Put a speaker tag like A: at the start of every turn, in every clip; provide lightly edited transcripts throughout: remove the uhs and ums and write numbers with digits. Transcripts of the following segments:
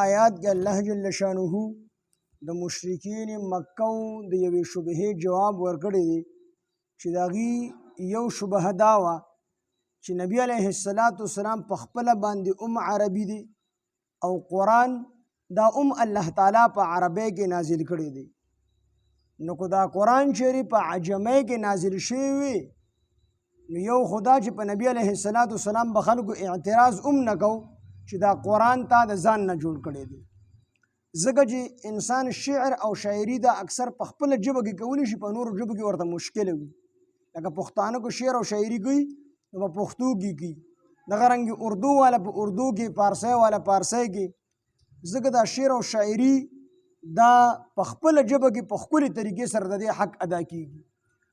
A: آیات کې الله جل شانه د مشرکین مکه د یوې شبهې جواب ورکړی دی چې د هغې یو شبهه دا وه چې نبی علیه السلام په خپله باندې عربي دی او قرآن دا الله تعالی په عربی کې نازل کړی دی. نو که دا قرآن شریف په عجمی کې نازل شوی وي نو یو خدا چې په نبی علیه السلام به خلکو اعتراض نه کو چې دا قرآن تا د ځان نه جوړ کړی دی. ځکه چې انسان شعر او شاعري دا اکثر په خپله ژبه کې کولی شي، په نورو ژبو کې ورته مشکله وي. لکه پښتانه کو شعر او شاعري کوي نو په پښتو کې کوي، دغه رنګې اردو والا په اردو کې، پارسی والا پارسی کې. ځکه دا شعر او شاعري دا په خپله ژبه کې په ښکلې طریقې سره د دې حق ادا کېږي،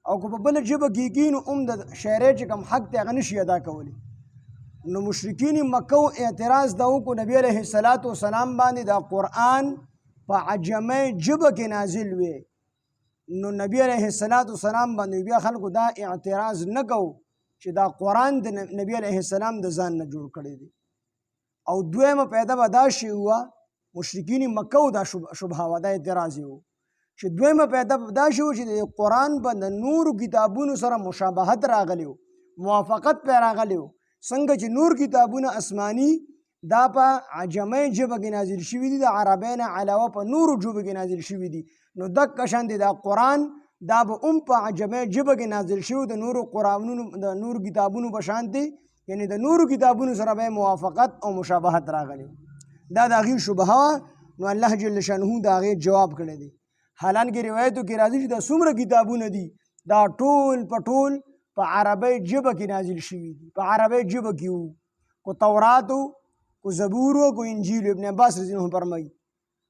A: او که په بله ژبه کې کېږي نو هم د شاعرۍ چې کوم حق دی هغه نشي ادا کولی. نو مشرکین مکه اعتراض دا وکړو نبی علیه السلام باندې دا قرآن په عجمی ژبه کې نازل وي. نو نبی علیه السلام باندې بیا خلکو دا اعتراض نه کو چې دا قرآن د نبی علیه السلام د ځان نه جوړ کړی دی. او دویمه پیدا به دا شی وه، مشرکین مکه دا شبهه وه، دا اعتراض یې و چې دویمه پیدا به دا شی و چې د قرآن به د نورو کتابونو سره مشابهت راغلی و، موافقت پې راغلی و. څنګه چې نور کتابونه آسماني دا په عجمی ژبه کې نازل شوي دي، د عربۍ نه علاوه په نورو ژبو کې نازل شوي دي، نو دقه شان دی دا قرآن دا به هم په عجمی ژبه کې نازل شوي د نورو قرآنونو د نورو کتابونو په شان دی، یعنی د نورو کتابونو سره به موافقت او مشابهت راغلی. دا د هغې شبهه وه. نو الله جل شانه د هغې جواب کړی دی. حالانکې روایتو کې راځي چې دا څومره کتابونه دي دا ټول په ټول په عربی ژبه کې نازل شوي دي، په عربی ژبه کې وو. کو تورات و، کو زبور و، کو انجیل. ابن عباس رضی الله عنه فرمایي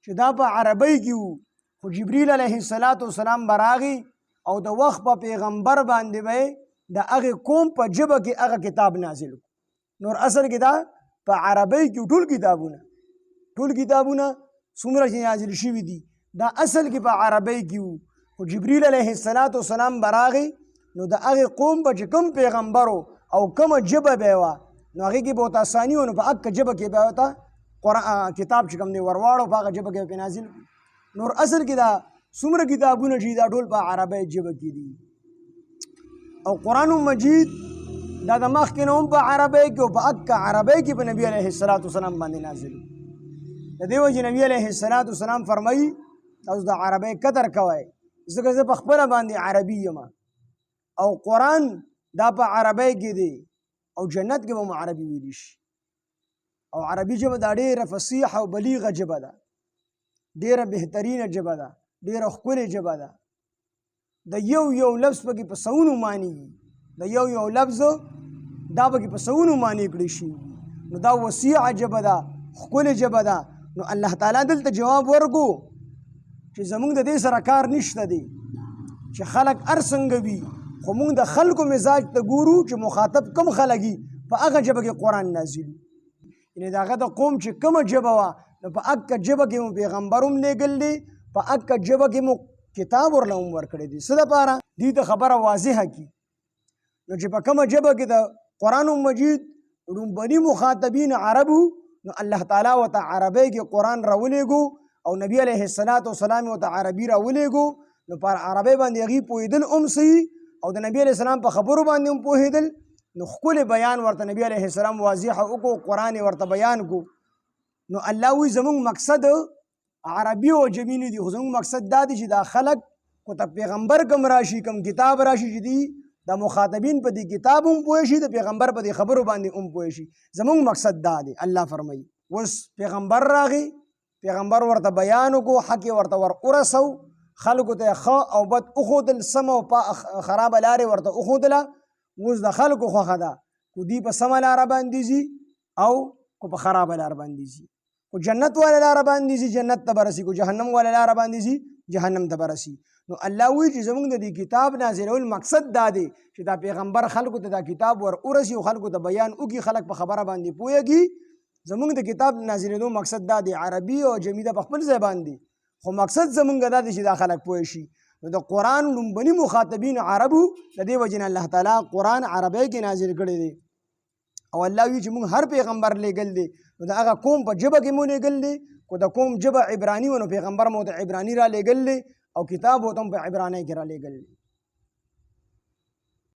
A: چې دا په عربی کې وو، خو جبریل علیه السلام به راغی او د وخت په پیغمبر باندې به د هغې قوم په ژبه کې هغه کتاب نازل و. نور اصل کې دا په عربی کې ټول کتابونه څومره چې نازل شوي دي دا اصل کې په عربی کې وو، خو جبریل علیه السلام به راغی نو د هغې قوم به چې کوم پیغمبر او کومه ژبه به یې وه نو هغې کې به ورته اساني و، نو په هغه ژبه کې به ورته کتاب چې کوم دی ورواړو، په هغه ژبه کې به نازل. نور اصل کې دا څومره کتابونه چې دا ټول په عربی ژبه کې دي. او قرآن مجید دا د مخکې نه هم په عربی کې او په هغه عربی کې په نبي علیه السلام باندې نازل. د دې وجې نبي علیه السلام فرمایي تاسو د عربی قدر کوئ، ځکه زه په خپله باندې عربي یم او قرآن دا په عربی کې دی او جنت کې به مو عربي ویلی شي. او عربي ژبه دا ډېره فصیحه او بلیغه ژبه ده، ډېره بهترینه ژبه ده، ډېره ښکلې ژبه ده. د یو لفظ پکې په سوونو معنیږي، د یو لفظ دا پکې په سوونو معنی کړی شي. نو دا وسیعه ژبه ده، ښکلې ژبه ده. نو الله تعالی دلته جواب ورکو چې زمونږ د دې سره کار نشته دی چې خلک هر څنګه وي، خو موږ د خلکو مزاج ته ګورو چې مخاطب کم خلک وي په هغه ژبه کې قرآن نازل وي. یعنې د هغه د قوم چې کومه ژبه وه نو په هغه ژبه کې مو پیغمبر هم لیږل دی، په هغه ژبه کې مو کتاب ورله هم ورکړی دی. څه دپاره؟ دوی ته خبره واضحه کړي. نو چې په کومه ژبه کې د قرآن مجید لومبني مخاطبین عرب وو نو الله تعالی ورته عربی کې قرآن راولېږو او نبی علیه السلام ورته عربي راولېږو. نو په عربی باندې هغوی پوهېدل هم صحیح او د نبی علیه السلام په خبرو باندې هم پوهېدل. نو ښکلی بیان ورته نبی علیه السلام واضح وکړو، قرآن یې ورته بیان کو. نو الله وایي زموږ مقصد عربي او عجمي نه دي، خو زموږ مقصد دا دی چې دا خلک کو ته پیغمبر کم راشي، کم کتاب راشي چې دي د مخاطبین په دې کتاب هم پوه شي، د پیغمبر په دې خبرو باندې هم پوه شي. زموږ مقصد دا دی. الله فرمایي اوس پیغمبر راغی، پیغمبر ورته بیان وکړو، حق یې ورته ورسو، خلکو ته ښه او بد وښودل، سمه او خرابه لارې ورته وښودله. اوس د خلکو خوښه ده کو دوی په سمه لاره باندې ځي او کو په خرابه لاره باندې ځي. کو جنت والا لاره باندې ځي جنت ته به رسي، کو جهنم والا لاره باندې ځي جهنم ته به رسي. نو الله وایي چې زموږ د دې کتاب نازلول مقصد دا دی چې دا پیغمبر خلکو ته دا کتاب ورسي او خلکو ته بیان وکړي، خلک په خبره باندې پوهېږي. زموږ د کتاب نازلېدو مقصد دا دی. عربي او عجمي ده په خپل ځای باندې، خو مقصد زمونږ دا دی چې دا خلک پوه شي. نو د قرآن لومبني مخاطبین عربو، د دې وجې نه الله تعالی قرآن عربی کې نازل کړی دی. او الله وایي چې موږ هر پیغمبر لیږل دی نو د هغه قوم په ژبه کې مو لېږل دی خو د قوم ژبه عبراني و نو پیغمبر مو د عبراني را لېږل دی او کتاب ورته هم په عبرانۍ کې را لېږل دی